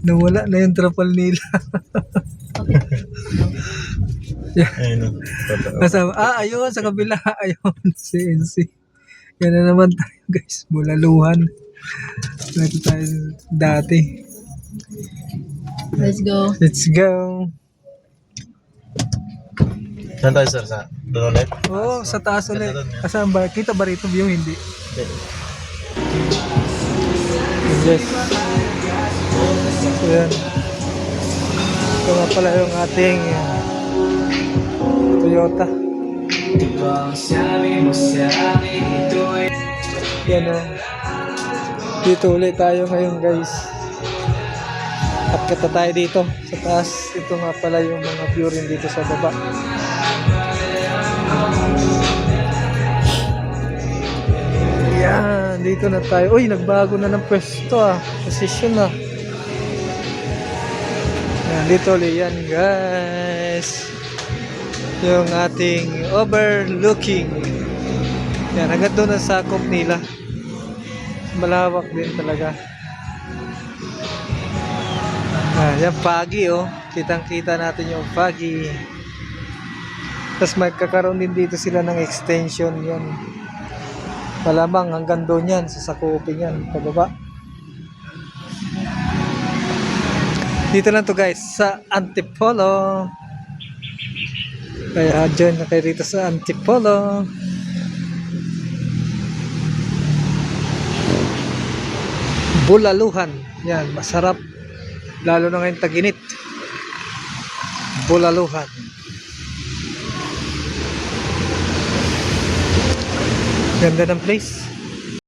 Nawala na yung trapal nila. Yeah. Ayun o. Ayun, sa kabila. Ayun, CNC. Yan na naman tayo guys. Bulaluhan. Dito tayo dati. Let's go. Let's go. Saan tayo sir? Sa doon ulit? Oo, sa taas ulit. Ganda dun, Kasama ba? Kita ba rito view? Hindi. Yes. So yan. Ito nga pala yung ating Toyota. Yan o. Dito ulit tayo ngayon guys. Akit na tayo dito sa taas. Ito nga pala yung mga view rin dito sa baba. Yan, dito na tayo. Uy, nagbago na ng pwesto Position na. Yan, dito ulit yan guys. Yung ating overlooking. Yan, hanggang doon ang sakop nila. Malawak din talaga. Yan, foggy Kitang kita natin yung foggy. Tapos magkakaroon din dito sila ng extension yan. Malamang hanggang doon yan, sasakupin yan, pababa. Dito lang to guys, sa Antipolo. Kaya join na kayo dito sa Antipolo. Bulaluhan. Yan, masarap. Lalo na ngayon tag-init. Bulaluhan. Ganda ng place.